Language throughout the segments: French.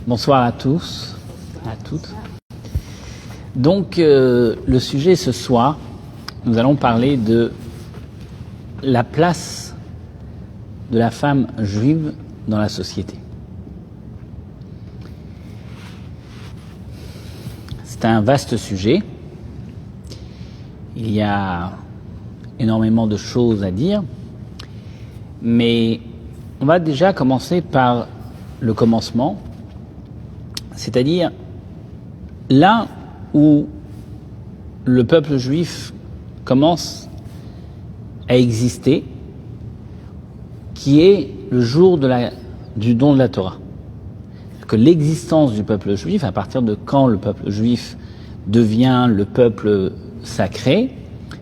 Bonsoir à tous, à toutes. Donc, le sujet ce soir, nous allons parler de la place de la femme juive dans la société. C'est un vaste sujet. Il y a énormément de choses à dire, mais on va déjà commencer par le commencement, c'est-à-dire là où le peuple juif commence à exister, qui est le jour du don de la Torah. Que l'existence du peuple juif, à partir de quand le peuple juif devient le peuple sacré,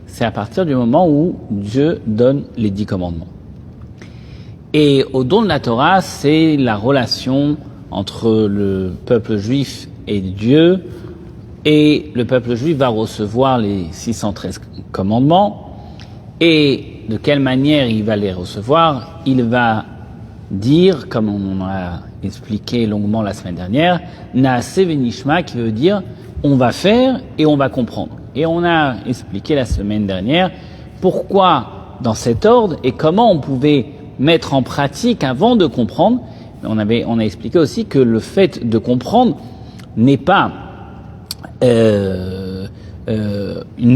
c'est à partir du moment où Dieu donne les 10 commandements. Et au don de la Torah, c'est la relation entre le peuple juif et Dieu, et le peuple juif va recevoir les 613 commandements, et de quelle manière il va les recevoir? Il va dire, comme on a expliqué longuement la semaine dernière, Naaseh Venishma, qui veut dire on va faire et on va comprendre. Et on a expliqué la semaine dernière pourquoi dans cet ordre et comment on pouvait mettre en pratique avant de comprendre. On a expliqué aussi que le fait de comprendre n'est pas une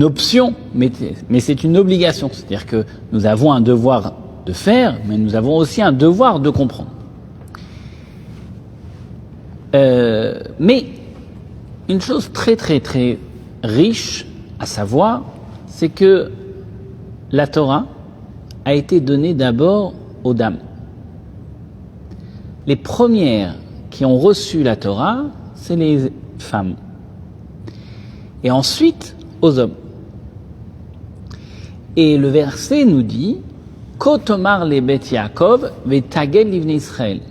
option, mais c'est une obligation. C'est-à-dire que nous avons un devoir de faire, mais nous avons aussi un devoir de comprendre. Mais une chose très très très riche à savoir, c'est que la Torah a été donnée d'abord aux dames. Les premières qui ont reçu la Torah, c'est les femmes. Et ensuite, aux hommes. Et le verset nous dit Kotomar le bet Yaakov vetagel livnei Israël.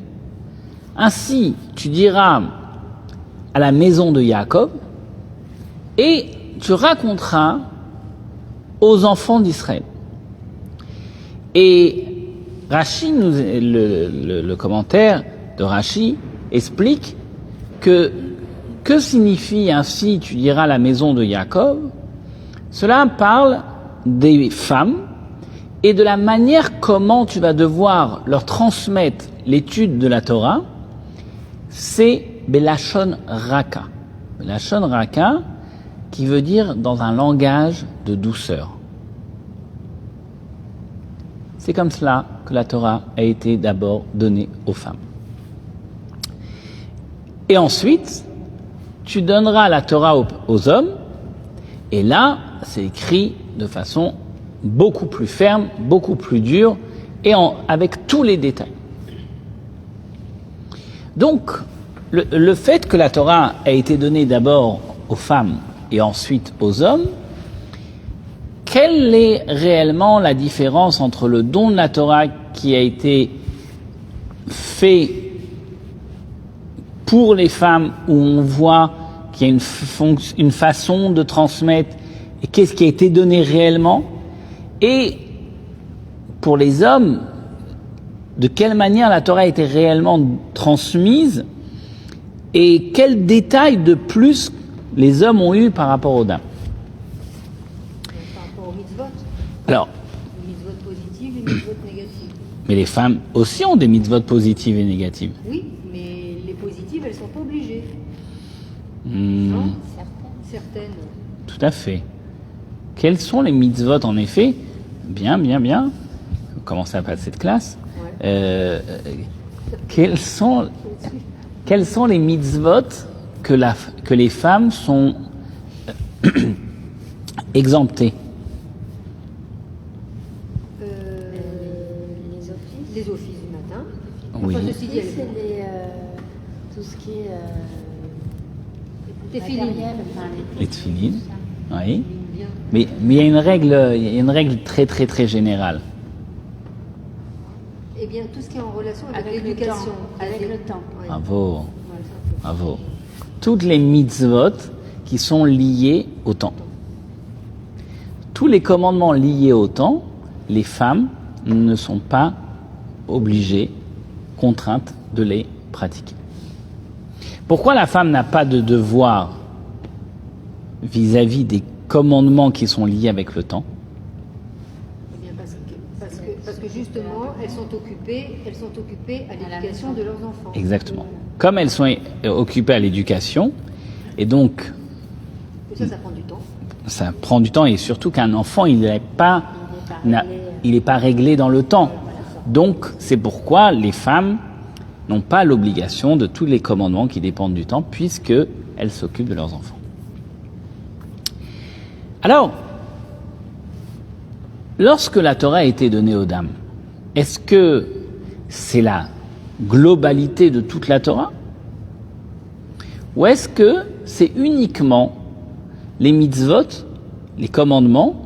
Ainsi, tu diras à la maison de Jacob et tu raconteras aux enfants d'Israël. Et Rashi, le commentaire de Rashi explique que signifie ainsi tu diras à la maison de Jacob. Cela parle des femmes et de la manière comment tu vas devoir leur transmettre l'étude de la Torah. C'est Belashon Raka. Belashon Raka, qui veut dire dans un langage de douceur. C'est comme cela que la Torah a été d'abord donnée aux femmes. Et ensuite, tu donneras la Torah aux hommes, et là, c'est écrit de façon beaucoup plus ferme, beaucoup plus dure, et avec tous les détails. Donc, le fait que la Torah a été donnée d'abord aux femmes et ensuite aux hommes, quelle est réellement la différence entre le don de la Torah qui a été fait pour les femmes, où on voit qu'il y a une façon de transmettre, et qu'est-ce qui a été donné réellement, et pour les hommes, de quelle manière la Torah a été réellement transmise, et quels détails de plus les hommes ont eu par rapport aux dames. Par rapport aux mitzvot. Alors, Les mitzvot positives et les mitzvot négatives. Mais les femmes aussi ont des mitzvot positives et négatives. Oui, mais les positives, elles ne sont pas obligées. Hmm. Non, certaines. Tout à fait. Quels sont les mitzvot en effet? Bien. On commence à passer de classe. Ouais. Quels sont les mitzvot que les femmes sont exemptées? Les offices du matin. Oui. Enfin, ceci dit, C'est tout ce qui est Téphilin. Les tefilin. Oui. Bien. Mais il y a une règle très très très générale. Eh bien, tout ce qui est en relation avec avec le l'éducation. temps. Avec le temps. Ouais. Bravo. Ouais. Bravo. Toutes les mitzvot qui sont liées au temps. Tous les commandements liés au temps, les femmes ne sont pas obligées, contraintes de les pratiquer. Pourquoi la femme n'a pas de devoir vis-à-vis des commandements qui sont liés avec le temps? Eh bien, parce que justement, elles sont occupées à l'éducation de leurs enfants. Exactement. Comme elles sont occupées à l'éducation, et donc Et ça prend du temps. ça prend du temps, et surtout qu'un enfant, il n'est pas réglé dans le temps. Donc, c'est pourquoi les femmes n'ont pas l'obligation de tous les commandements qui dépendent du temps, puisqu'elles s'occupent de leurs enfants. Alors, lorsque la Torah a été donnée aux dames, est-ce que c'est la globalité de toute la Torah? Ou est-ce que c'est uniquement les mitzvot, les commandements,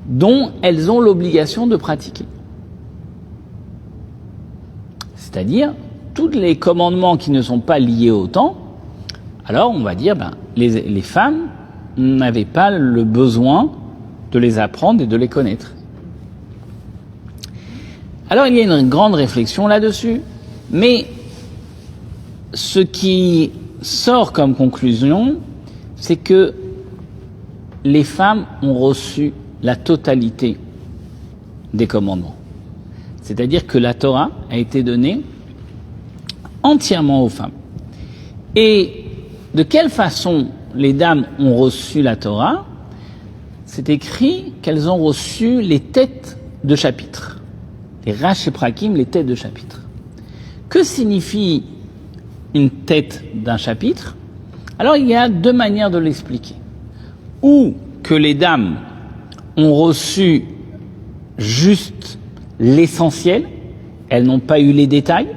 dont elles ont l'obligation de pratiquer? C'est-à-dire, tous les commandements qui ne sont pas liés au temps, alors on va dire, les femmes n'avaient pas le besoin de les apprendre et de les connaître. Alors il y a une grande réflexion là-dessus, mais ce qui sort comme conclusion, c'est que les femmes ont reçu la totalité des commandements. C'est-à-dire que la Torah a été donnée entièrement aux femmes. Et de quelle façon les dames ont reçu la Torah? C'est écrit qu'elles ont reçu les têtes de chapitre. Les Rash et Prakim, les têtes de chapitre. Que signifie une tête d'un chapitre? Alors il y a deux manières de l'expliquer. Ou que les dames ont reçu juste l'essentiel, elles n'ont pas eu les détails,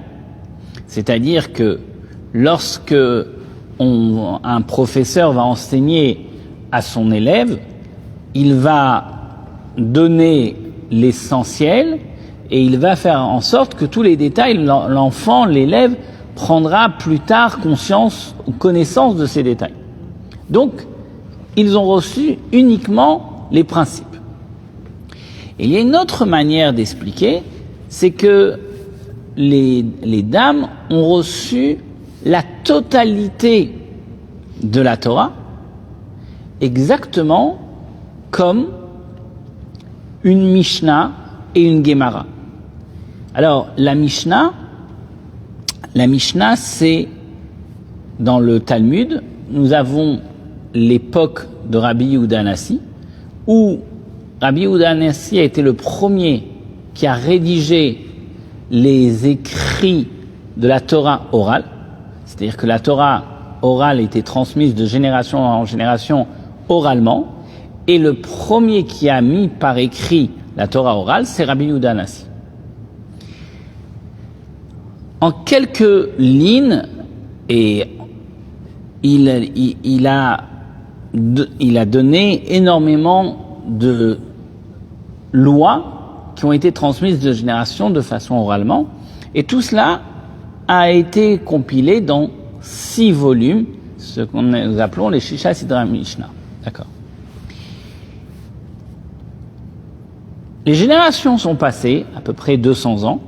c'est-à-dire que lorsque un professeur va enseigner à son élève, il va donner l'essentiel et il va faire en sorte que tous les détails, l'enfant, l'élève, prendra plus tard conscience ou connaissance de ces détails. Donc, ils ont reçu uniquement les principes. Et il y a une autre manière d'expliquer, c'est que les dames ont reçu la totalité de la Torah, exactement comme une Mishnah et une Gemara. Alors, la Mishnah, c'est dans le Talmud, nous avons l'époque de Rabbi Yehuda Hanassi, où Rabbi Yehuda Hanassi a été le premier qui a rédigé les écrits de la Torah orale, c'est-à-dire que la Torah orale était transmise de génération en génération oralement, et le premier qui a mis par écrit la Torah orale, c'est Rabbi Yehuda Hanassi. En quelques lignes, et il a donné énormément de lois qui ont été transmises de génération de façon oralement, et tout cela a été compilé dans 6 volumes, ce que nous appelons les Shisha Sidra Mishnah. D'accord. Les générations sont passées, à peu près 200 ans,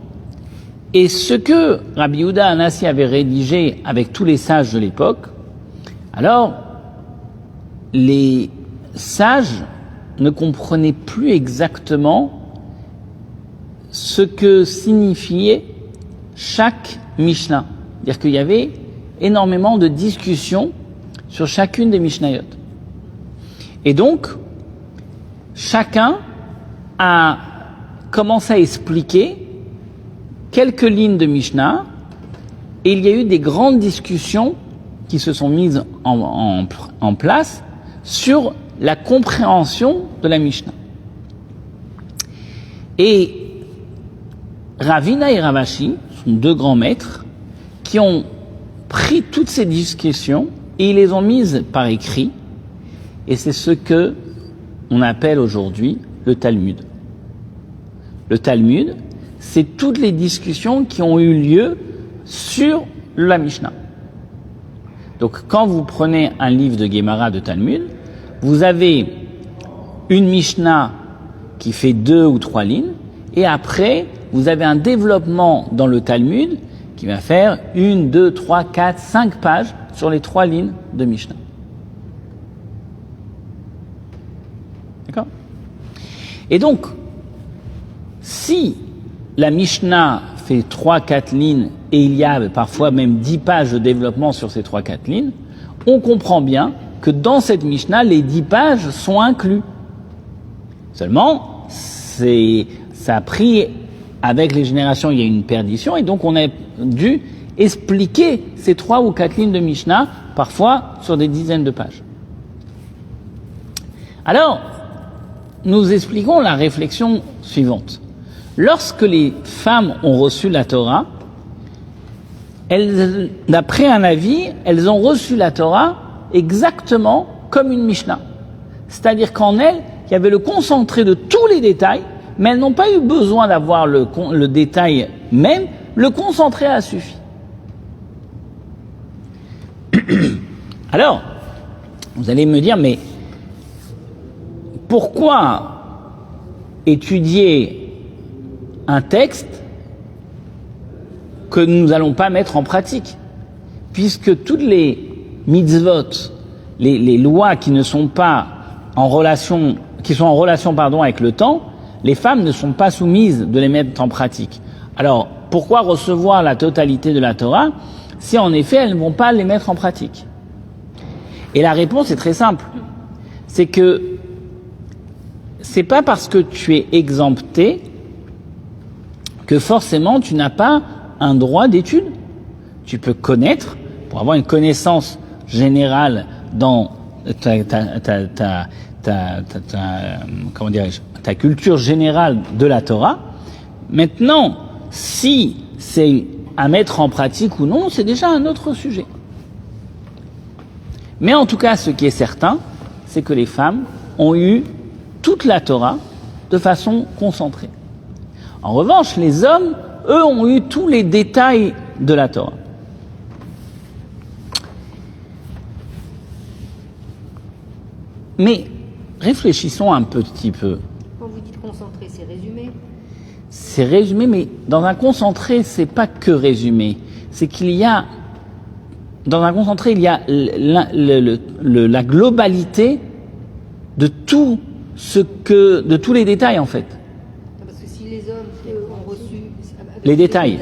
et ce que Rabbi Yehuda Hanassi avait rédigé avec tous les sages de l'époque, alors les sages ne comprenaient plus exactement ce que signifiait chaque Mishnah. C'est-à-dire qu'il y avait énormément de discussions sur chacune des Mishnayot. Et donc, chacun a commencé à expliquer quelques lignes de Mishnah, et il y a eu des grandes discussions qui se sont mises en place sur la compréhension de la Mishnah. Et Ravina et Ravashi sont 2 grands maîtres qui ont pris toutes ces discussions et ils les ont mises par écrit, et c'est ce que on appelle aujourd'hui le Talmud. Le Talmud, c'est toutes les discussions qui ont eu lieu sur la Mishnah. Donc, quand vous prenez un livre de Gemara de Talmud, vous avez une Mishnah qui fait 2 ou 3 lignes, et après, vous avez un développement dans le Talmud qui va faire 1, 2, 3, 4, 5 pages sur les 3 lignes de Mishnah. D'accord ? Et donc, si la Mishnah fait 3-4 lignes et il y a parfois même 10 pages de développement sur ces 3-4 lignes, on comprend bien que dans cette Mishnah, les 10 pages sont inclus. Seulement, ça a pris, avec les générations, il y a une perdition, et donc on a dû expliquer ces 3 ou 4 lignes de Mishnah, parfois sur des dizaines de pages. Alors, nous expliquons la réflexion suivante. Lorsque les femmes ont reçu la Torah, elles, d'après un avis, elles ont reçu la Torah exactement comme une Mishnah. C'est-à-dire qu'en elle, il y avait le concentré de tous les détails, mais elles n'ont pas eu besoin d'avoir le détail même, le concentré a suffi. Alors, vous allez me dire, mais pourquoi étudier un texte que nous n'allons pas mettre en pratique, puisque toutes les mitzvot, les lois qui ne sont pas en relation, qui sont en relation avec le temps, les femmes ne sont pas soumises de les mettre en pratique. Alors, pourquoi recevoir la totalité de la Torah si en effet elles ne vont pas les mettre en pratique? Et la réponse est très simple, c'est que c'est pas parce que tu es exempté que forcément tu n'as pas un droit d'étude. Tu peux connaître, pour avoir une connaissance générale dans comment dirais-je, ta culture générale de la Torah. Maintenant, si c'est à mettre en pratique ou non, c'est déjà un autre sujet. Mais en tout cas, ce qui est certain, c'est que les femmes ont eu toute la Torah de façon concentrée. En revanche, les hommes, eux, ont eu tous les détails de la Torah. Mais réfléchissons un petit peu. Quand vous dites concentré, c'est résumé? C'est résumé, mais dans un concentré, c'est pas que résumé. C'est qu'il y a, dans un concentré, il y a la globalité de tout de tous les détails, en fait. Parce que si les hommes, eux, ont reçu Les détails.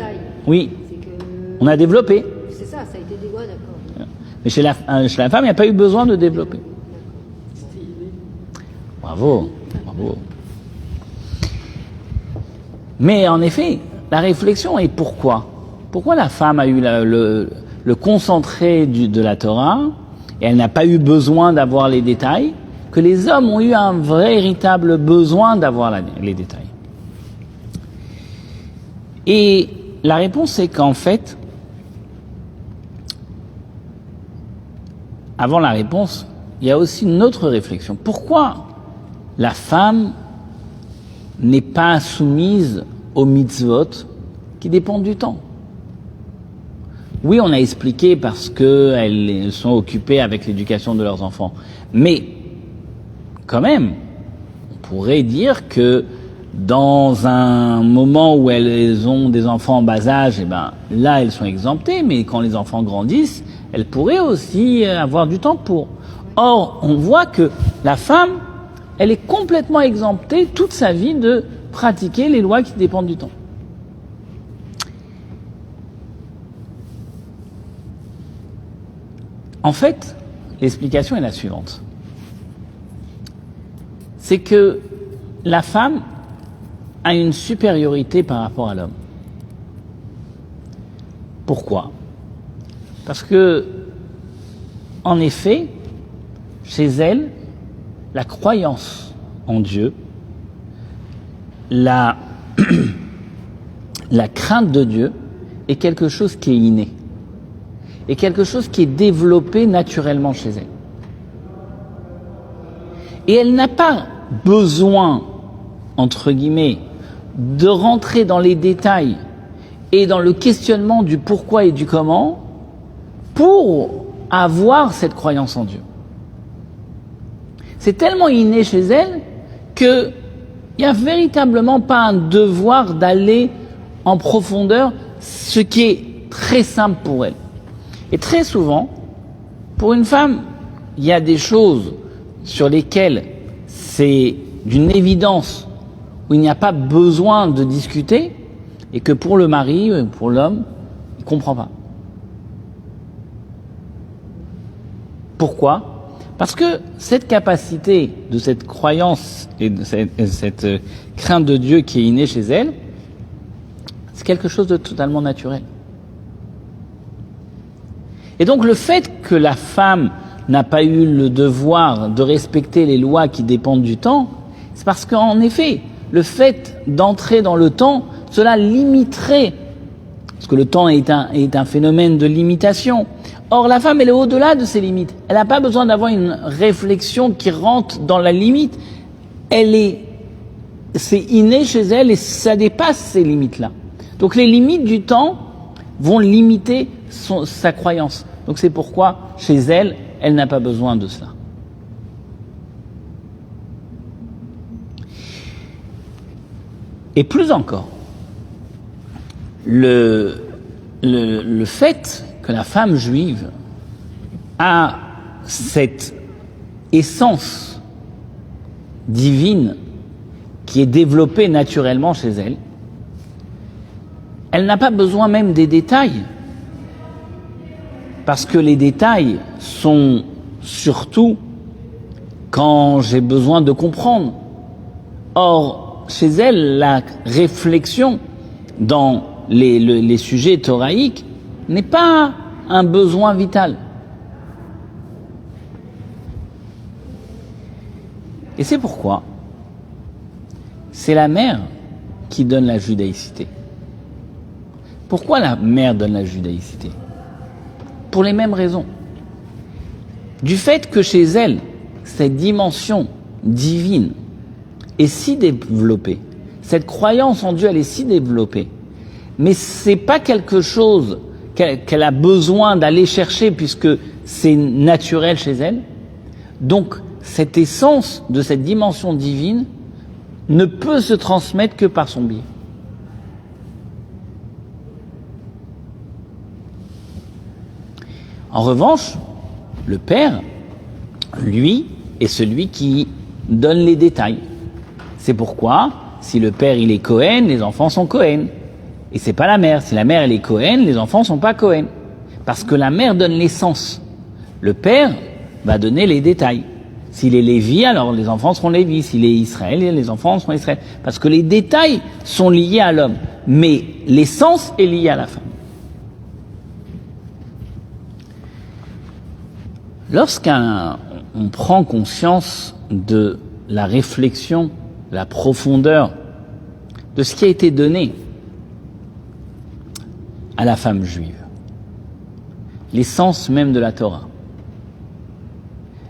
Oui. C'est que... On a développé. C'est ça, ça a été des... Ouais, d'accord. Mais chez la femme, il n'y a pas eu besoin de développer. Bravo, bravo. Mais en effet, la réflexion est pourquoi? Pourquoi la femme a eu le concentré de la Torah et elle n'a pas eu besoin d'avoir les détails, que les hommes ont eu un véritable besoin d'avoir les détails? Et la réponse est qu'en fait, avant la réponse, il y a aussi une autre réflexion. Pourquoi la femme n'est pas soumise aux mitzvot qui dépendent du temps? Oui, on a expliqué parce qu'elles sont occupées avec l'éducation de leurs enfants. Mais, quand même, on pourrait dire que dans un moment où elles ont des enfants en bas âge, eh ben, là, elles sont exemptées, mais quand les enfants grandissent, elles pourraient aussi avoir du temps pour. Or, on voit que la femme, elle est complètement exemptée toute sa vie de pratiquer les lois qui dépendent du temps. En fait, l'explication est la suivante. C'est que la femme a une supériorité par rapport à l'homme. Pourquoi? Parce que, en effet, chez elle, la croyance en Dieu, la crainte de Dieu est quelque chose qui est inné, et quelque chose qui est développé naturellement chez elle. Et elle n'a pas besoin, entre guillemets, de rentrer dans les détails et dans le questionnement du pourquoi et du comment pour avoir cette croyance en Dieu. C'est tellement inné chez elle qu'il n'y a véritablement pas un devoir d'aller en profondeur, ce qui est très simple pour elle. Et très souvent, pour une femme, il y a des choses sur lesquelles c'est d'une évidence, où il n'y a pas besoin de discuter, et que pour le mari, pour l'homme, il ne comprend pas. Pourquoi ? Parce que cette capacité de cette croyance et de cette crainte de Dieu qui est innée chez elle, c'est quelque chose de totalement naturel. Et donc le fait que la femme n'a pas eu le devoir de respecter les lois qui dépendent du temps, c'est parce qu'en effet, le fait d'entrer dans le temps, cela limiterait, parce que le temps est un phénomène de limitation. Or, la femme, elle est au-delà de ces limites. Elle n'a pas besoin d'avoir une réflexion qui rentre dans la limite. C'est inné chez elle et ça dépasse ces limites-là. Donc, les limites du temps vont limiter sa croyance. Donc, c'est pourquoi, chez elle, elle n'a pas besoin de cela. Et plus encore, le fait que la femme juive a cette essence divine qui est développée naturellement chez elle, elle n'a pas besoin même des détails, parce que les détails sont surtout quand j'ai besoin de comprendre. Or, chez elle, la réflexion dans les sujets thoraïques n'est pas un besoin vital. Et c'est pourquoi c'est la mère qui donne la judaïcité. Pourquoi la mère donne la judaïcité ? Pour les mêmes raisons. Du fait que chez elle, cette dimension divine est si développée, cette croyance en Dieu, elle est si développée, mais c'est pas quelque chose qu'elle a besoin d'aller chercher puisque c'est naturel chez elle. Donc, cette essence de cette dimension divine ne peut se transmettre que par son biais. En revanche, le père, lui, est celui qui donne les détails. C'est pourquoi, si le père il est Cohen, les enfants sont Cohen. Et c'est pas la mère. Si la mère elle est Cohen, les enfants sont pas Cohen. Parce que la mère donne l'essence. Le père va donner les détails. S'il est Lévi, alors les enfants seront Lévi. S'il est Israël, les enfants seront Israël. Parce que les détails sont liés à l'homme. Mais l'essence est liée à la femme. Lorsqu'on prend conscience de la réflexion, la profondeur de ce qui a été donné à la femme juive, l'essence même de la Torah,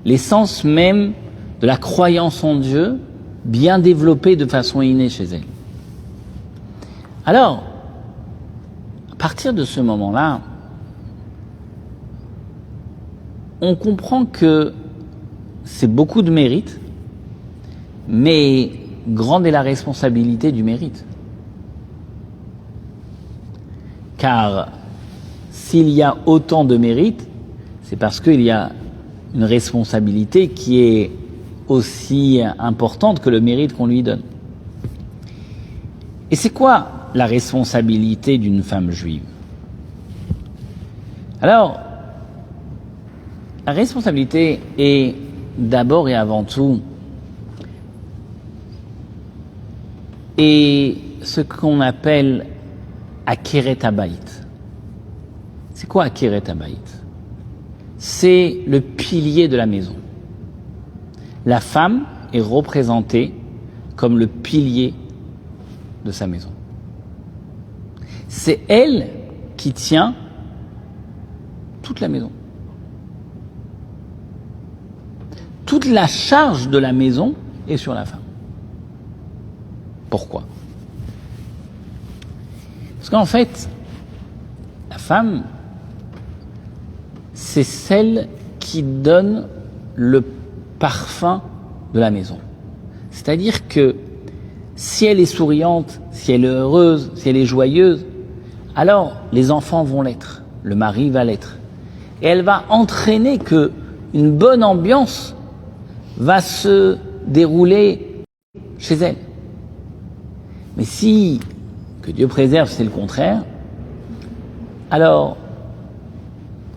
l'essence même de la croyance en Dieu, bien développée de façon innée chez elle. Alors, à partir de ce moment-là, on comprend que c'est beaucoup de mérite, mais grande est la responsabilité du mérite. Car s'il y a autant de mérite, c'est parce qu'il y a une responsabilité qui est aussi importante que le mérite qu'on lui donne. Et c'est quoi la responsabilité d'une femme juive ? Alors, la responsabilité est d'abord et avant tout ce qu'on appelle Akeret Habayit. C'est quoi Akeret Habayit ? C'est le pilier de la maison. La femme est représentée comme le pilier de sa maison. C'est elle qui tient toute la maison. Toute la charge de la maison est sur la femme. Pourquoi ? Parce qu'en fait, la femme, c'est celle qui donne le parfum de la maison. C'est-à-dire que si elle est souriante, si elle est heureuse, si elle est joyeuse, alors les enfants vont l'être, le mari va l'être. Et elle va entraîner que une bonne ambiance va se dérouler chez elle. Mais si, que Dieu préserve, c'est le contraire, alors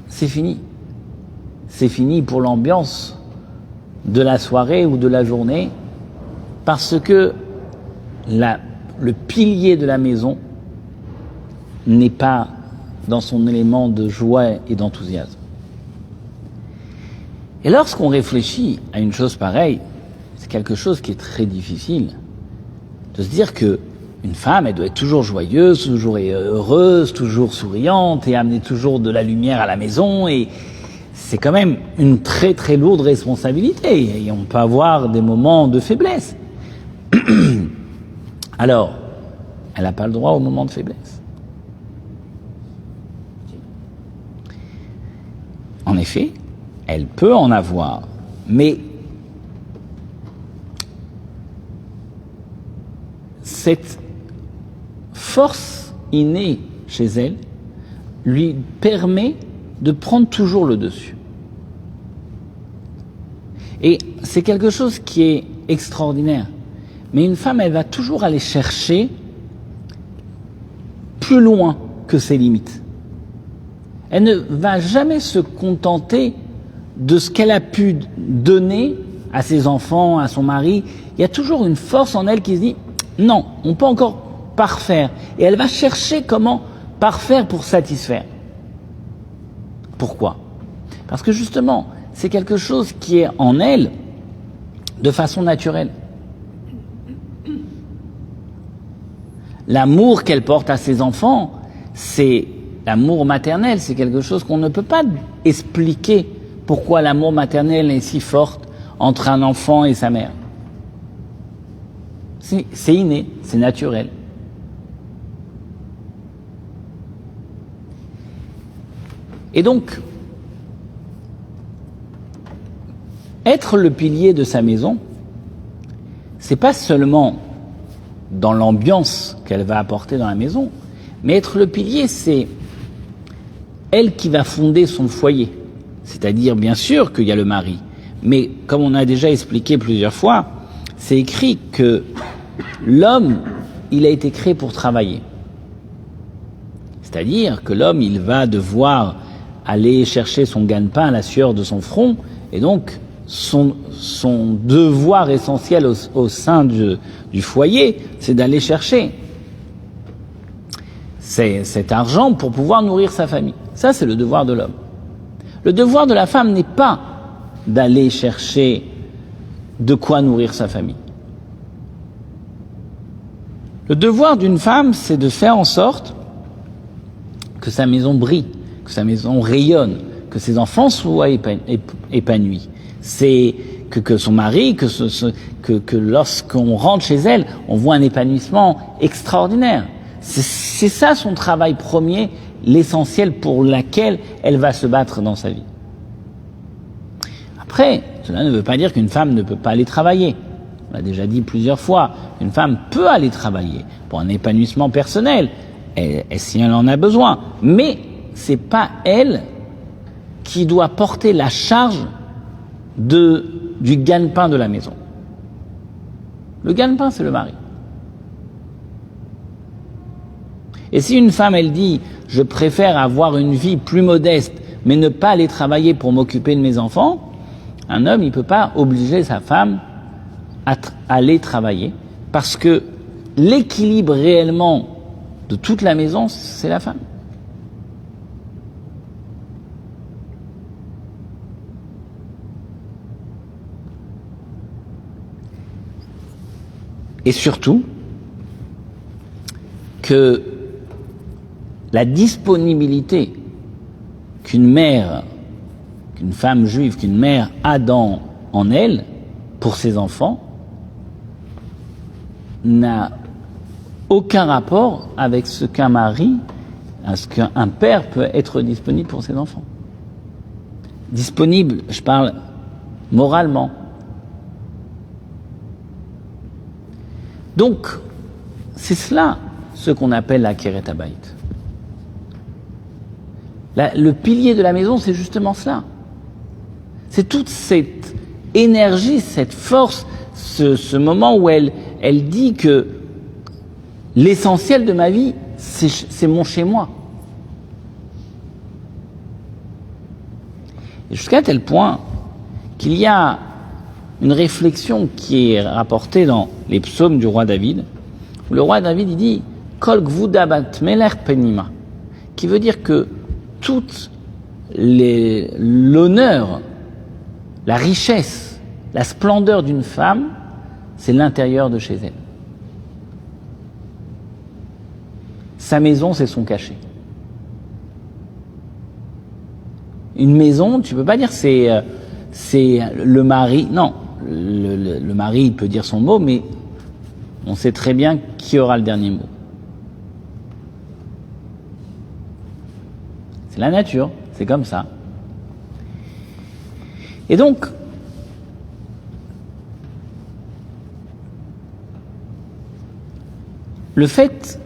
c'est fini. C'est fini pour l'ambiance de la soirée ou de la journée, parce que le pilier de la maison n'est pas dans son élément de joie et d'enthousiasme. Et lorsqu'on réfléchit à une chose pareille, c'est quelque chose qui est très difficile, de se dire que une femme, elle doit être toujours joyeuse, toujours heureuse, toujours souriante et amener toujours de la lumière à la maison. Et c'est quand même une très très lourde responsabilité. Et on peut avoir des moments de faiblesse. Alors, elle n'a pas le droit au moment de faiblesse. En effet, elle peut en avoir, mais cette force innée chez elle lui permet de prendre toujours le dessus. Et c'est quelque chose qui est extraordinaire. Mais une femme, elle va toujours aller chercher plus loin que ses limites. Elle ne va jamais se contenter de ce qu'elle a pu donner à ses enfants, à son mari. Il y a toujours une force en elle qui se dit « Non, on peut encore parfaire ». Et elle va chercher comment parfaire pour satisfaire. Pourquoi ? Parce que justement, c'est quelque chose qui est en elle de façon naturelle. L'amour qu'elle porte à ses enfants, c'est l'amour maternel, c'est quelque chose qu'on ne peut pas expliquer pourquoi l'amour maternel est si fort entre un enfant et sa mère. C'est inné, c'est naturel. Et donc, être le pilier de sa maison, c'est pas seulement dans l'ambiance qu'elle va apporter dans la maison, mais être le pilier, c'est elle qui va fonder son foyer. C'est-à-dire, bien sûr, qu'il y a le mari, mais comme on a déjà expliqué plusieurs fois, c'est écrit que l'homme, il a été créé pour travailler. C'est-à-dire que l'homme, il va devoir aller chercher son gagne-pain à la sueur de son front, et donc son devoir essentiel au sein du foyer, c'est d'aller chercher cet argent pour pouvoir nourrir sa famille. Ça, c'est le devoir de l'homme. Le devoir de la femme n'est pas d'aller chercher de quoi nourrir sa famille. Le devoir d'une femme, c'est de faire en sorte que sa maison brille, que sa maison rayonne, que ses enfants soient épanouis. C'est que son mari, que lorsqu'on rentre chez elle, on voit un épanouissement extraordinaire. C'est ça son travail premier, l'essentiel pour lequel elle va se battre dans sa vie. Après, cela ne veut pas dire qu'une femme ne peut pas aller travailler. On l'a déjà dit plusieurs fois, une femme peut aller travailler pour un épanouissement personnel, et si elle en a besoin. Mais c'est pas elle qui doit porter la charge du gagne-pain de la maison. Le gagne-pain, c'est le mari. Et si une femme, elle dit « je préfère avoir une vie plus modeste, mais ne pas aller travailler pour m'occuper de mes enfants », un homme, il ne peut pas obliger sa femme à aller travailler, parce que l'équilibre réellement de toute la maison, c'est la femme. Et surtout, que la disponibilité qu'une mère, qu'une femme juive, qu'une mère a en elle, pour ses enfants, n'a aucun rapport avec ce qu'un mari, ce qu'un père peut être disponible pour ses enfants. Disponible, je parle moralement. Donc, c'est cela ce qu'on appelle la Keret Habayit. Le pilier de la maison, c'est justement cela. C'est toute cette énergie, cette force, ce moment où elle dit que l'essentiel de ma vie, c'est mon chez-moi. Et jusqu'à tel point qu'il y a une réflexion qui est rapportée dans les psaumes du roi David, où le roi David il dit « Kol gvuda bat melech penima », qui veut dire que toute l'honneur, la richesse, la splendeur d'une femme, c'est l'intérieur de chez elle. Sa maison, c'est son cachet. Une maison, tu peux pas dire c'est le mari. Non, le mari il peut dire son mot, mais on sait très bien qui aura le dernier mot. C'est la nature, c'est comme ça. Et donc, le fait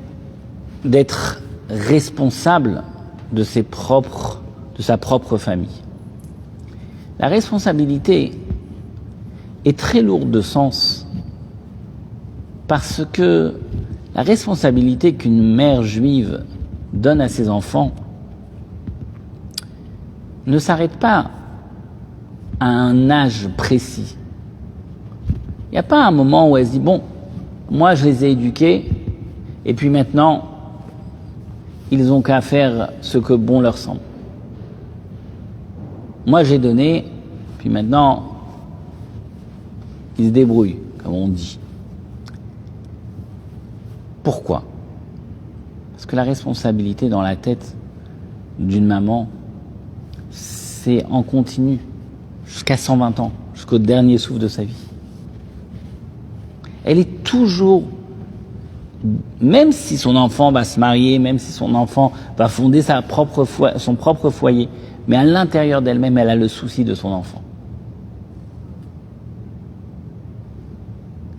d'être responsable de sa propre famille, la responsabilité est très lourde de sens parce que la responsabilité qu'une mère juive donne à ses enfants ne s'arrête pas à un âge précis. Il n'y a pas un moment où elle se dit « Bon, moi je les ai éduqués et puis maintenant ils ont qu'à faire ce que bon leur semble. Moi j'ai donné, puis maintenant ils se débrouillent, comme on dit. » Pourquoi ? Parce que la responsabilité dans la tête d'une maman, c'est en continu, jusqu'à 120 ans, jusqu'au dernier souffle de sa vie. Elle est toujours, même si son enfant va se marier, même si son enfant va fonder son propre foyer, mais à l'intérieur d'elle-même, elle a le souci de son enfant.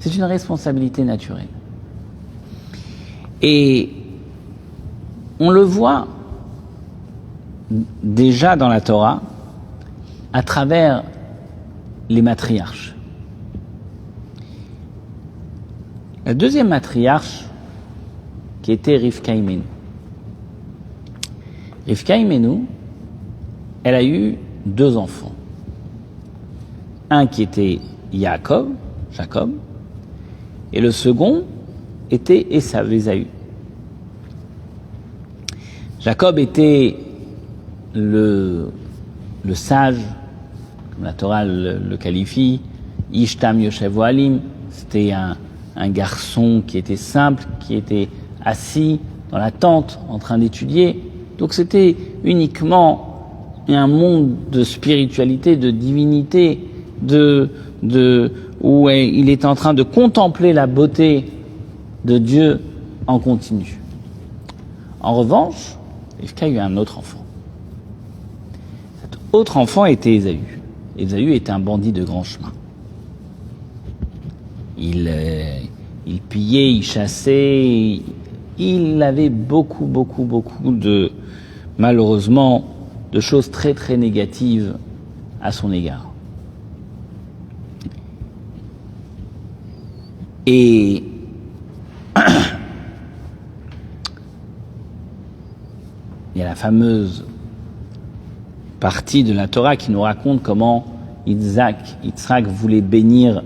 C'est une responsabilité naturelle. Et on le voit déjà dans la Torah à travers les matriarches. La deuxième matriarche qui était Rivka Imenu. Rivka Imenu, elle a eu 2 enfants. Un qui était Jacob, et le second était Ésaü. Jacob était le sage, comme la Torah le qualifie, Ishtam Yoshev Ohalim, c'était un garçon qui était simple, qui était assis dans la tente en train d'étudier. Donc c'était uniquement un monde de spiritualité, de divinité, où il est en train de contempler la beauté de Dieu en continu. En revanche, Rivka a eu un autre enfant. Cet autre enfant était Ésaü. Ésaü était un bandit de grand chemin. Il pillait, il chassait, il avait beaucoup malheureusement, de choses très très négatives à son égard. Et il y a la fameuse partie de la Torah qui nous raconte comment Yitzhak voulait bénir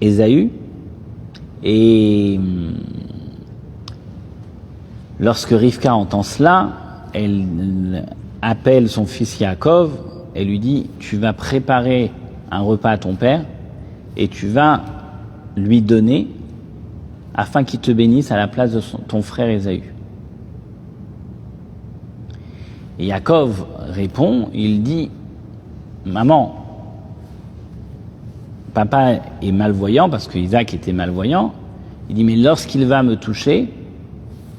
Ésaü, et lorsque Rivka entend cela, elle appelle son fils Yaakov, elle lui dit « Tu vas préparer un repas à ton père et tu vas lui donner afin qu'il te bénisse à la place de ton frère Ésaü. » Et Yaakov répond, il dit « Maman, papa est malvoyant, parce que Isaac était malvoyant, il dit « Mais lorsqu'il va me toucher,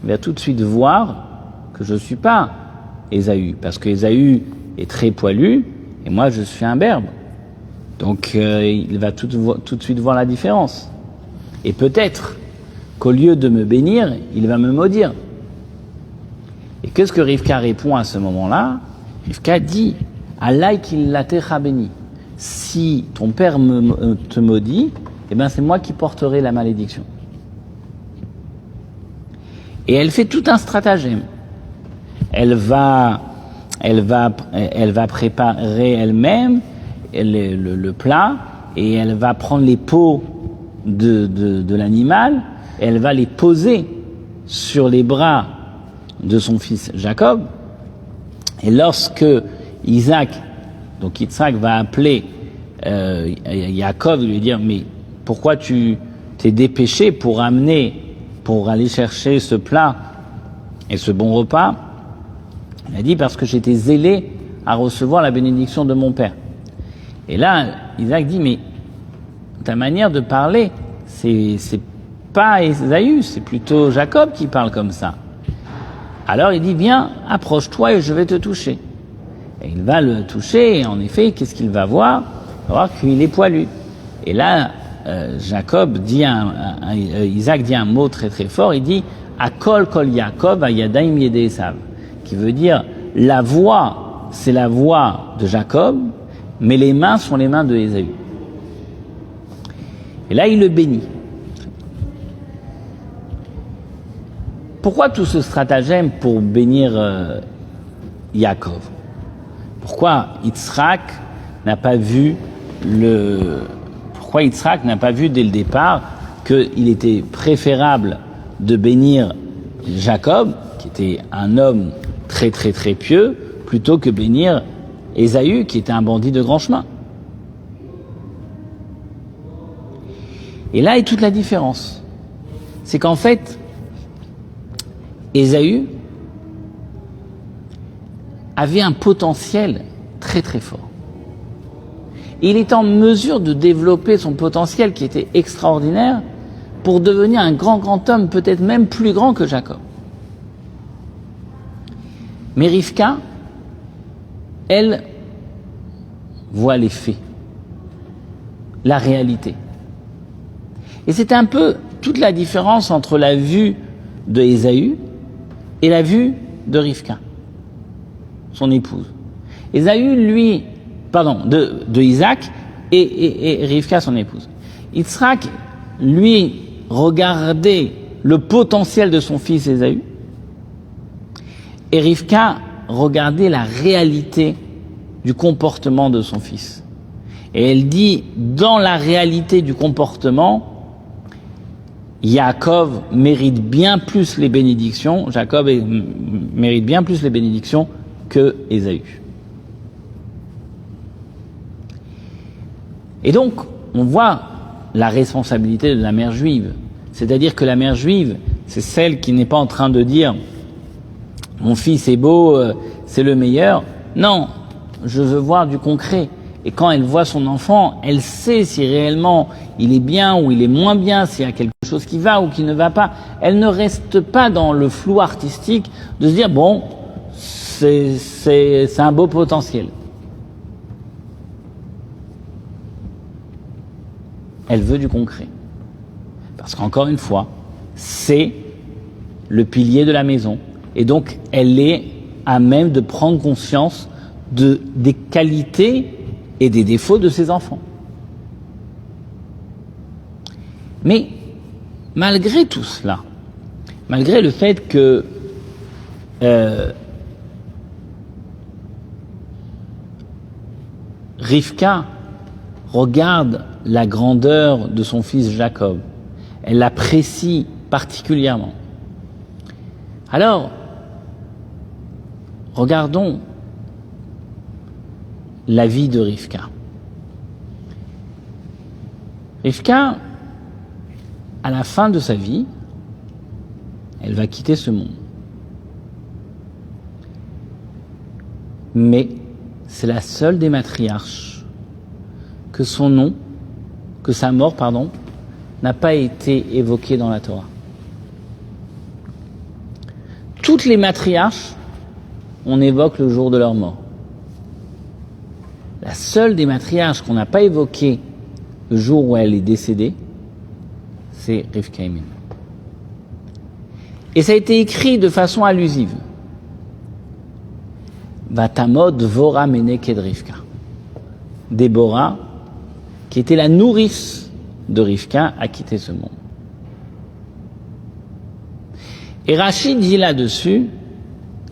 il va tout de suite voir que je ne suis pas Ésaü, parce que Ésaü est très poilu, et moi je suis un berbe. Donc il va tout de suite voir la différence. Et peut-être qu'au lieu de me bénir, il va me maudire. » Et qu'est-ce que Rivka répond à ce moment-là? Rivka dit Allah qu'il l'a béni. Si ton père te maudit, eh ben c'est moi qui porterai la malédiction. Et elle fait tout un stratagème. Elle va préparer elle-même le plat et elle va prendre les peaux de l'animal et elle va les poser sur les bras de son fils Jacob. Et lorsque Yitzhak va appeler Yaakov, lui dire mais pourquoi tu t'es dépêché pour aller chercher ce plat et ce bon repas? Il a dit parce que j'étais zélé à recevoir la bénédiction de mon père. Et là, Isaac dit mais ta manière de parler, c'est pas Ésaü, c'est plutôt Jacob qui parle comme ça. Alors il dit viens, approche-toi et je vais te toucher. Et il va le toucher et en effet, qu'est-ce qu'il va voir? Il va voir qu'il est poilu. Et là, Isaac dit un mot très très fort, il dit Akol kol Yaakov ayadaim yede Esav, qui veut dire la voix, c'est la voix de Jacob, mais les mains sont les mains de Ésaü. Et là, il le bénit. Pourquoi tout ce stratagème pour bénir Yaakov? Pourquoi Yitzhak n'a pas vu dès le départ qu'il était préférable de bénir Jacob, qui était un homme très très très pieux, plutôt que bénir Ésaü, qui était un bandit de grand chemin? Et là est toute la différence. C'est qu'en fait, Ésaü avait un potentiel très très fort. Il est en mesure de développer son potentiel qui était extraordinaire pour devenir un grand homme, peut-être même plus grand que Jacob. Mais Rivka, elle, voit les faits, la réalité. Et c'est un peu toute la différence entre la vue de Ésaü et la vue de Rivka, son épouse. De Isaac et Rivka, son épouse. Yitzhak, lui, regardait le potentiel de son fils Ésaü, et Rivka regardait la réalité du comportement de son fils. Et elle dit, dans la réalité du comportement, Yaakov mérite bien plus les bénédictions, mérite bien plus les bénédictions que Ésaü. Et donc, on voit la responsabilité de la mère juive. C'est-à-dire que la mère juive, c'est celle qui n'est pas en train de dire « mon fils est beau, c'est le meilleur ». Non, je veux voir du concret. Et quand elle voit son enfant, elle sait si réellement il est bien ou il est moins bien, s'il y a quelque chose qui va ou qui ne va pas. Elle ne reste pas dans le flou artistique de se dire « bon, c'est un beau potentiel ». Elle veut du concret. Parce qu'encore une fois, c'est le pilier de la maison. Et donc, elle est à même de prendre conscience des qualités et des défauts de ses enfants. Mais, malgré tout cela, malgré le fait que Rivka regarde la grandeur de son fils Jacob, elle l'apprécie particulièrement. Alors, regardons la vie de Rivka. Rivka, à la fin de sa vie, elle va quitter ce monde. Mais c'est la seule des matriarches que sa mort, n'a pas été évoquée dans la Torah. Toutes les matriarches, on évoque le jour de leur mort. La seule des matriarches qu'on n'a pas évoquée le jour où elle est décédée, c'est Rivka Imenu. Et ça a été écrit de façon allusive. Vatamod Dvorah Meneked Rivka. Déborah, qui était la nourrice de Rivka, a quitté ce monde. Et Rashi dit là-dessus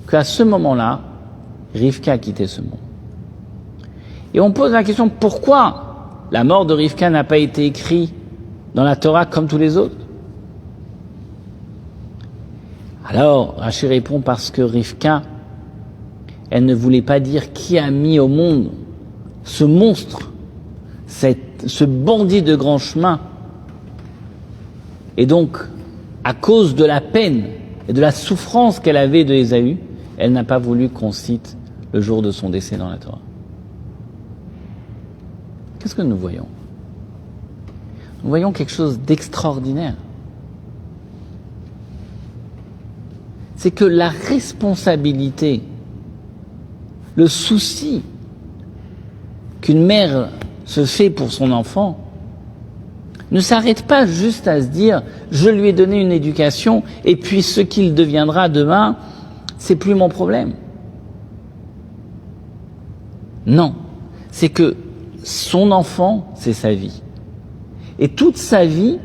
qu'à ce moment-là, Rivka a quitté ce monde. Et on pose la question, pourquoi la mort de Rivka n'a pas été écrite dans la Torah comme tous les autres? Alors, Rashi répond parce que Rivka, elle ne voulait pas dire qui a mis au monde ce monstre, ce bandit de grand chemin. Et donc, à cause de la peine et de la souffrance qu'elle avait de Ésaü, elle n'a pas voulu qu'on cite le jour de son décès dans la Torah. Qu'est-ce que nous voyons? Nous voyons quelque chose d'extraordinaire. C'est que la responsabilité, le souci qu'une mère se fait pour son enfant ne s'arrête pas juste à se dire « je lui ai donné une éducation et puis ce qu'il deviendra demain, c'est plus mon problème ». Non, c'est que son enfant, c'est sa vie. Et toute sa vie,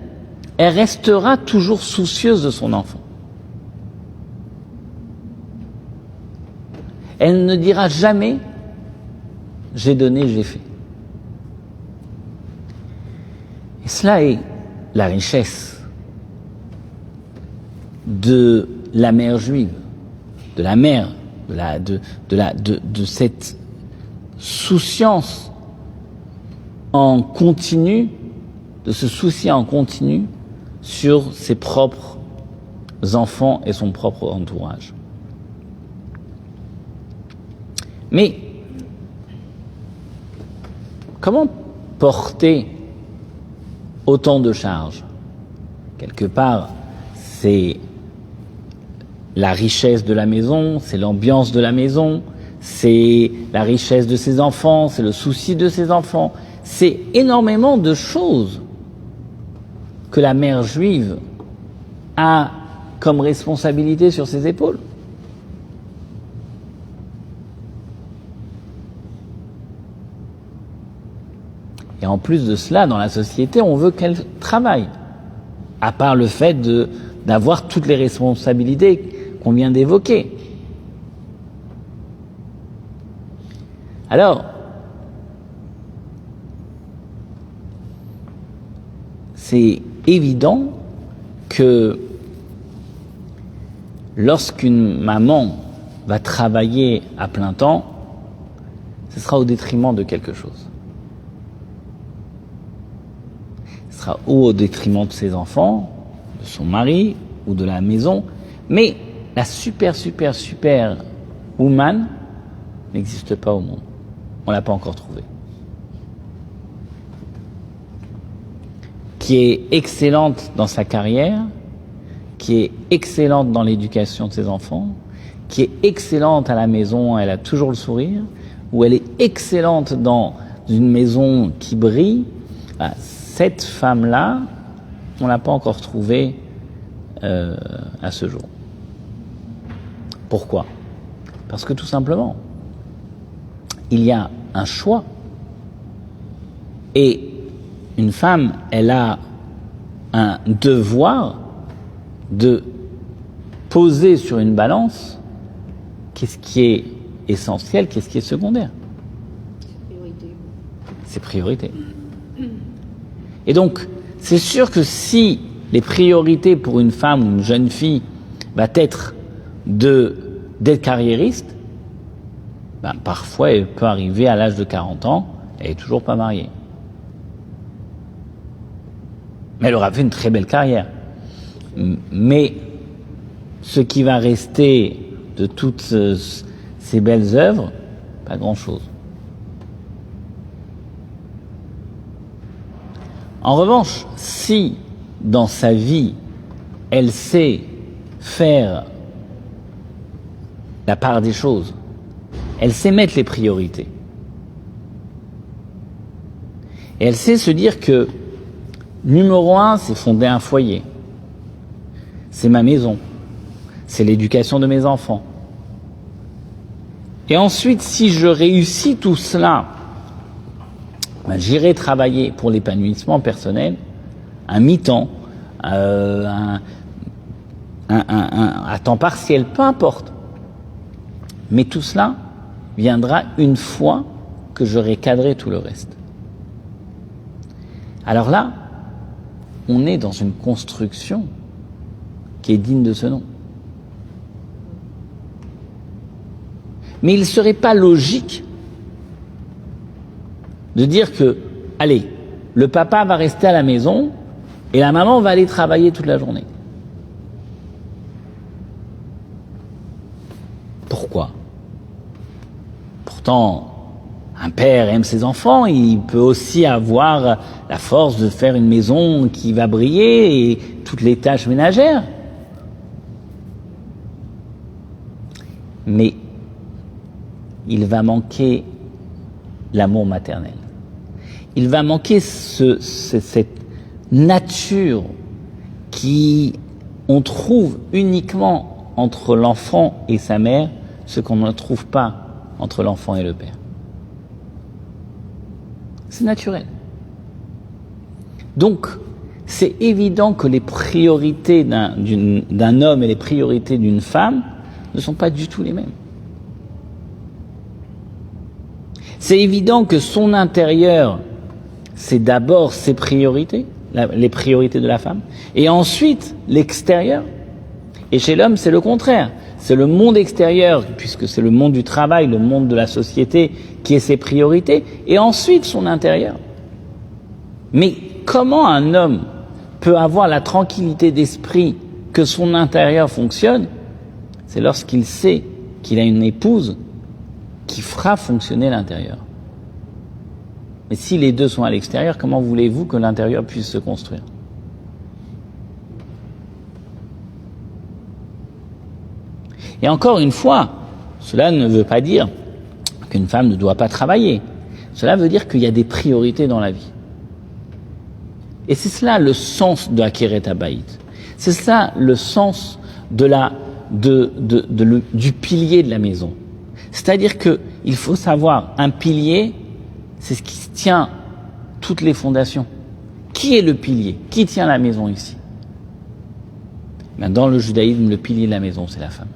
elle restera toujours soucieuse de son enfant. Elle ne dira jamais « j'ai donné, j'ai fait ». Et cela est la richesse de la mère juive, de la mère, de cette souciance en continu, de se soucier en continu sur ses propres enfants et son propre entourage. Mais comment porter autant de charges? Quelque part, c'est la richesse de la maison, c'est l'ambiance de la maison, c'est la richesse de ses enfants, c'est le souci de ses enfants. C'est énormément de choses que la mère juive a comme responsabilité sur ses épaules. Et en plus de cela, dans la société, on veut qu'elle travaille. À part le fait d'avoir toutes les responsabilités qu'on vient d'évoquer. Alors, c'est évident que lorsqu'une maman va travailler à plein temps, ce sera au détriment de quelque chose. Ce sera ou au détriment de ses enfants, de son mari ou de la maison, mais la super woman n'existe pas au monde. On ne l'a pas encore trouvée. Qui est excellente dans sa carrière, qui est excellente dans l'éducation de ses enfants, qui est excellente à la maison, elle a toujours le sourire, ou elle est excellente dans une maison qui brille. Cette femme-là, on ne l'a pas encore trouvée à ce jour. Pourquoi? Parce que tout simplement, il y a un choix. Et une femme, elle a un devoir de poser sur une balance qu'est-ce qui est essentiel, qu'est-ce qui est secondaire. Ses priorités. Et donc, c'est sûr que si les priorités pour une femme ou une jeune fille va être d'être carriériste, parfois elle peut arriver à l'âge de 40 ans, elle n'est toujours pas mariée. Mais elle aura fait une très belle carrière. Mais ce qui va rester de toutes ces belles œuvres, pas grand-chose. En revanche, si dans sa vie, elle sait faire la part des choses, elle sait mettre les priorités, et elle sait se dire que numéro 1, c'est fonder un foyer, c'est ma maison, c'est l'éducation de mes enfants. Et ensuite, si je réussis tout cela, ben, j'irai travailler pour l'épanouissement personnel, un mi-temps, à temps partiel, peu importe. Mais tout cela viendra une fois que j'aurai cadré tout le reste. Alors là, on est dans une construction qui est digne de ce nom. Mais il ne serait pas logique de dire que, allez, le papa va rester à la maison et la maman va aller travailler toute la journée. Pourquoi ? Pourtant, un père aime ses enfants, il peut aussi avoir la force de faire une maison qui va briller et toutes les tâches ménagères. Mais il va manquer l'amour maternel. Il va manquer cette nature qui on trouve uniquement entre l'enfant et sa mère, ce qu'on ne trouve pas entre l'enfant et le père. C'est naturel. Donc, c'est évident que les priorités d'un homme et les priorités d'une femme ne sont pas du tout les mêmes. C'est évident que son intérieur, c'est d'abord ses priorités, les priorités de la femme, et ensuite l'extérieur. Et chez l'homme, c'est le contraire. C'est le monde extérieur, puisque c'est le monde du travail, le monde de la société, qui est ses priorités, et ensuite son intérieur. Mais comment un homme peut avoir la tranquillité d'esprit que son intérieur fonctionne? C'est lorsqu'il sait qu'il a une épouse qui fera fonctionner l'intérieur. Mais si les deux sont à l'extérieur, comment voulez-vous que l'intérieur puisse se construire? Et encore une fois, cela ne veut pas dire qu'une femme ne doit pas travailler. Cela veut dire qu'il y a des priorités dans la vie. Et c'est cela le sens de Akeret Habayit. C'est cela le sens du pilier de la maison. C'est-à-dire qu'il faut savoir, un pilier, c'est ce qui tient toutes les fondations. Qui est le pilier? Qui tient la maison ici? Dans le judaïsme, le pilier de la maison, c'est la femme.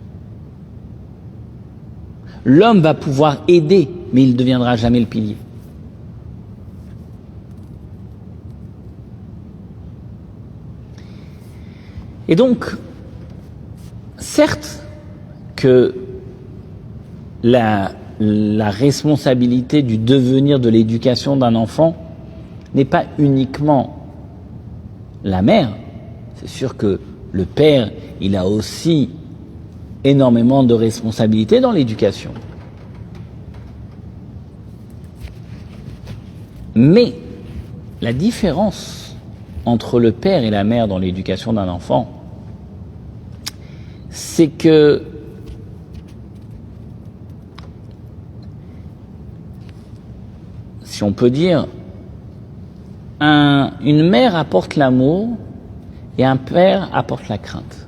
L'homme va pouvoir aider, mais il ne deviendra jamais le pilier. Et donc, certes que la responsabilité du devenir de l'éducation d'un enfant n'est pas uniquement la mère. C'est sûr que le père, il a aussi énormément de responsabilités dans l'éducation. Mais la différence entre le père et la mère dans l'éducation d'un enfant, c'est que si on peut dire, une mère apporte l'amour et un père apporte la crainte.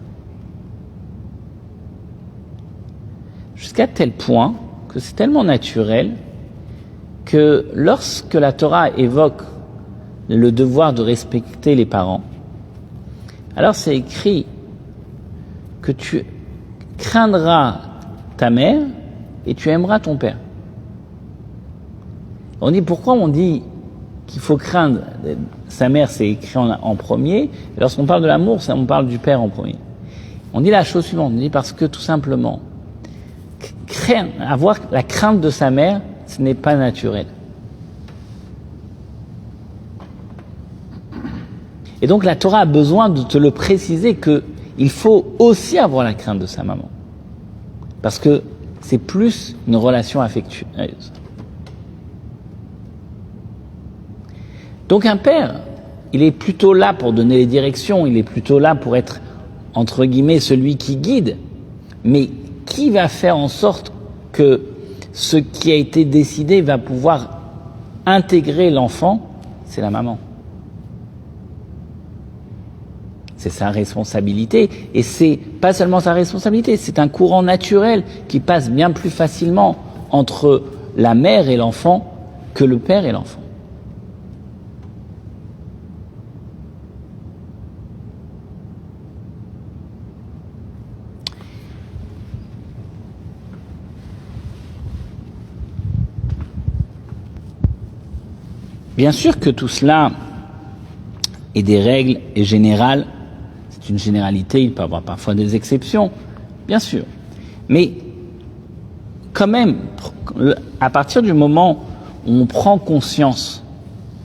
Jusqu'à tel point que c'est tellement naturel que lorsque la Torah évoque le devoir de respecter les parents, alors c'est écrit que tu craindras ta mère et tu aimeras ton père. On dit pourquoi on dit qu'il faut craindre sa mère, c'est écrit en premier, et lorsqu'on parle de l'amour, on parle du père en premier. On dit la chose suivante, on dit parce que tout simplement, avoir la crainte de sa mère, ce n'est pas naturel. Et donc la Torah a besoin de te le préciser qu'il faut aussi avoir la crainte de sa maman. Parce que c'est plus une relation affectueuse. Donc un père, il est plutôt là pour donner les directions, il est plutôt là pour être, entre guillemets, celui qui guide. Mais qui va faire en sorte que ce qui a été décidé va pouvoir intégrer l'enfant? C'est la maman. C'est sa responsabilité, et c'est pas seulement sa responsabilité, c'est un courant naturel qui passe bien plus facilement entre la mère et l'enfant que le père et l'enfant. Bien sûr que tout cela est des règles et générales. C'est une généralité, il peut y avoir parfois des exceptions, bien sûr. Mais quand même, à partir du moment où on prend conscience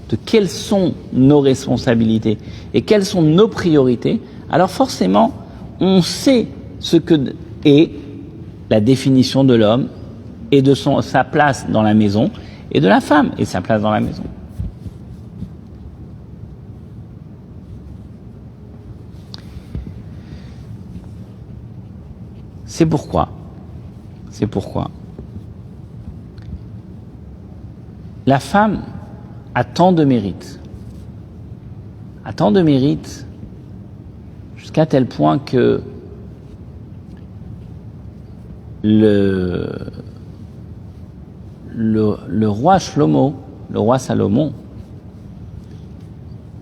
de quelles sont nos responsabilités et quelles sont nos priorités, alors forcément, on sait ce que est la définition de l'homme et de sa place dans la maison, et de la femme et sa place dans la maison. C'est pourquoi la femme a tant de mérite, jusqu'à tel point que le roi Shlomo, le roi Salomon,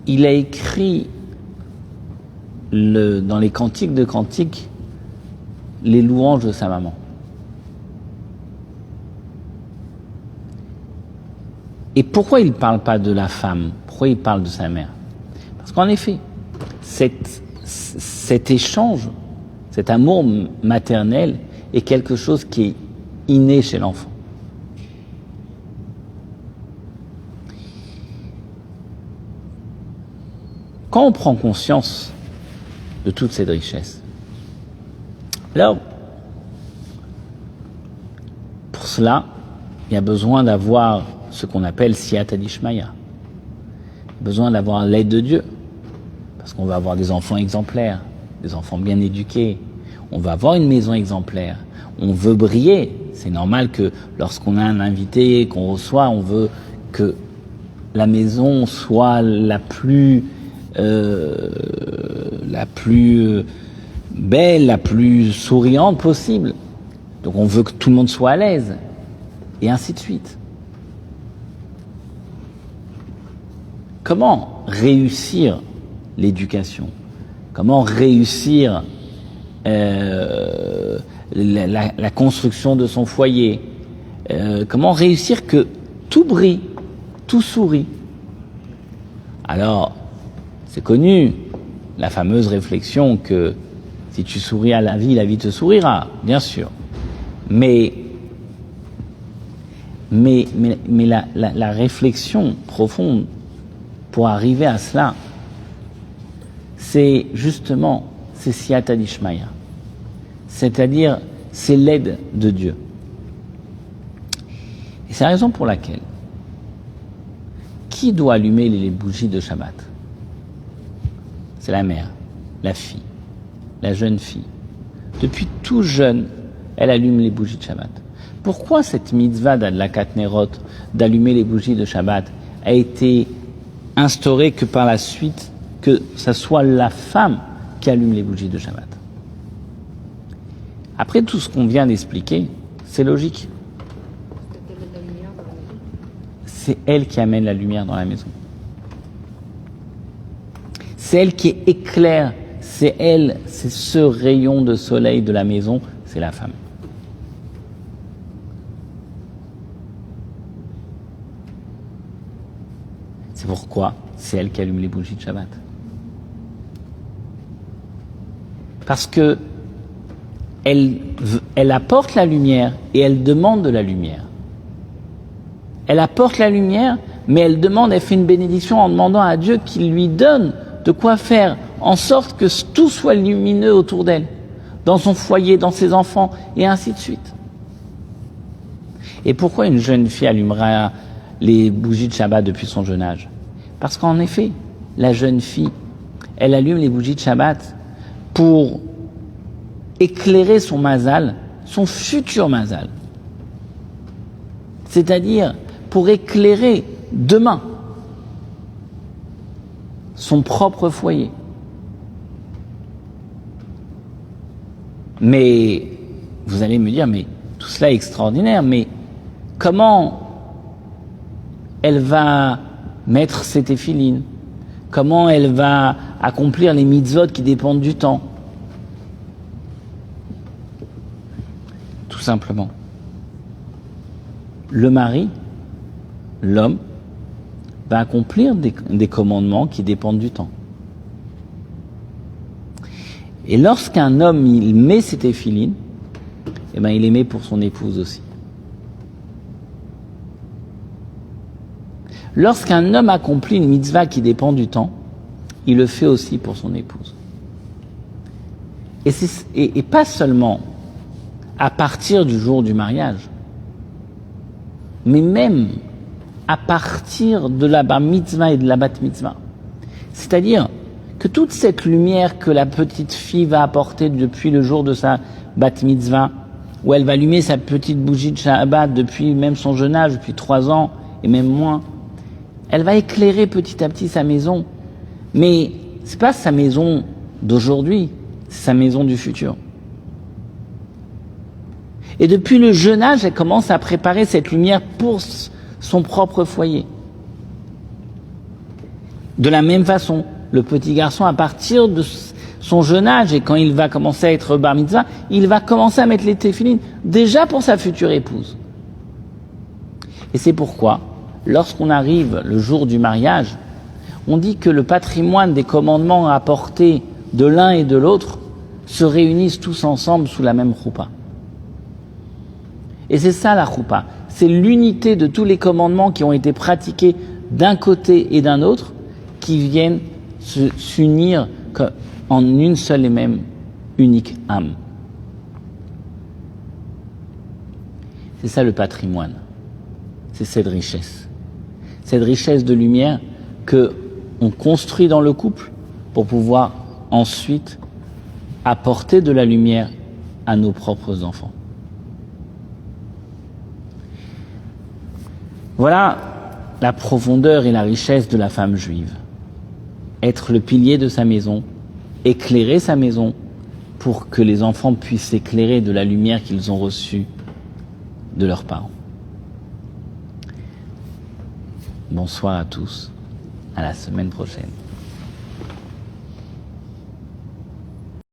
il a écrit dans les cantiques de cantiques les louanges de sa maman. Et pourquoi il ne parle pas de la femme? Pourquoi il parle de sa mère? Parce qu'en effet, cet échange, cet amour maternel est quelque chose qui est inné chez l'enfant. Quand on prend conscience de toute cette richesse, alors, pour cela, il y a besoin d'avoir ce qu'on appelle siyata dishmaya. Besoin d'avoir l'aide de Dieu. Parce qu'on va avoir des enfants exemplaires, des enfants bien éduqués. On va avoir une maison exemplaire. On veut briller. C'est normal que lorsqu'on a un invité qu'on reçoit, on veut que la maison soit la plus belle, la plus souriante possible. Donc on veut que tout le monde soit à l'aise, et ainsi de suite. Comment réussir l'éducation? Comment réussir la construction de son foyer? Comment réussir que tout brille, tout sourit? Alors, c'est connu, la fameuse réflexion que si tu souris à la vie te sourira, bien sûr. Mais la réflexion profonde pour arriver à cela, c'est justement, c'est siyata dishmaya. C'est-à-dire, c'est l'aide de Dieu. Et c'est la raison pour laquelle, qui doit allumer les bougies de Shabbat? C'est la mère, la fille. La jeune fille. Depuis tout jeune, elle allume les bougies de Shabbat. Pourquoi cette mitzvah d'Adlakat Nerot, d'allumer les bougies de Shabbat, a été instaurée que par la suite, que ça soit la femme qui allume les bougies de Shabbat? Après tout ce qu'on vient d'expliquer, c'est logique. C'est elle qui amène la lumière dans la maison. C'est elle qui éclaire. C'est elle, c'est ce rayon de soleil de la maison, c'est la femme. C'est pourquoi c'est elle qui allume les bougies de Shabbat. Parce que elle apporte la lumière et elle demande de la lumière. Elle apporte la lumière, mais elle fait une bénédiction en demandant à Dieu qu'il lui donne de quoi faire en sorte que tout soit lumineux autour d'elle, dans son foyer, dans ses enfants, et ainsi de suite. Et pourquoi une jeune fille allumera les bougies de Shabbat depuis son jeune âge? Parce qu'en effet, la jeune fille, elle allume les bougies de Shabbat pour éclairer son mazal, son futur mazal. C'est-à-dire pour éclairer demain son propre foyer. Mais vous allez me dire, mais tout cela est extraordinaire, mais comment elle va mettre ses téphilines, comment elle va accomplir les mitzvot qui dépendent du temps. Tout simplement. Le mari, l'homme, va accomplir des commandements qui dépendent du temps. Et lorsqu'un homme il met ses téphilines, eh ben, il les met pour son épouse aussi. Lorsqu'un homme accomplit une mitzvah qui dépend du temps, il le fait aussi pour son épouse. Et pas seulement à partir du jour du mariage, mais même à partir de la bar mitzvah et de la bat mitzvah. C'est-à-dire que toute cette lumière que la petite fille va apporter depuis le jour de sa bat mitzvah, où elle va allumer sa petite bougie de Shabbat depuis même son jeune âge, depuis 3 ans et même moins, elle va éclairer petit à petit sa maison. Mais c'est pas sa maison d'aujourd'hui, c'est sa maison du futur. Et depuis le jeune âge, elle commence à préparer cette lumière pour son propre foyer. De la même façon, le petit garçon, à partir de son jeune âge, et quand il va commencer à être bar mitzvah, il va commencer à mettre les téphilines déjà pour sa future épouse. Et c'est pourquoi, lorsqu'on arrive le jour du mariage, on dit que le patrimoine des commandements apportés de l'un et de l'autre se réunissent tous ensemble sous la même choupa. Et c'est ça la choupa, c'est l'unité de tous les commandements qui ont été pratiqués d'un côté et d'un autre, qui viennent s'unir en une seule et même unique âme. C'est ça le patrimoine, c'est cette richesse de lumière que on construit dans le couple pour pouvoir ensuite apporter de la lumière à nos propres enfants. Voilà la profondeur et la richesse de la femme juive. Être le pilier de sa maison, éclairer sa maison pour que les enfants puissent s'éclairer de la lumière qu'ils ont reçue de leurs parents. Bonsoir à tous, à la semaine prochaine.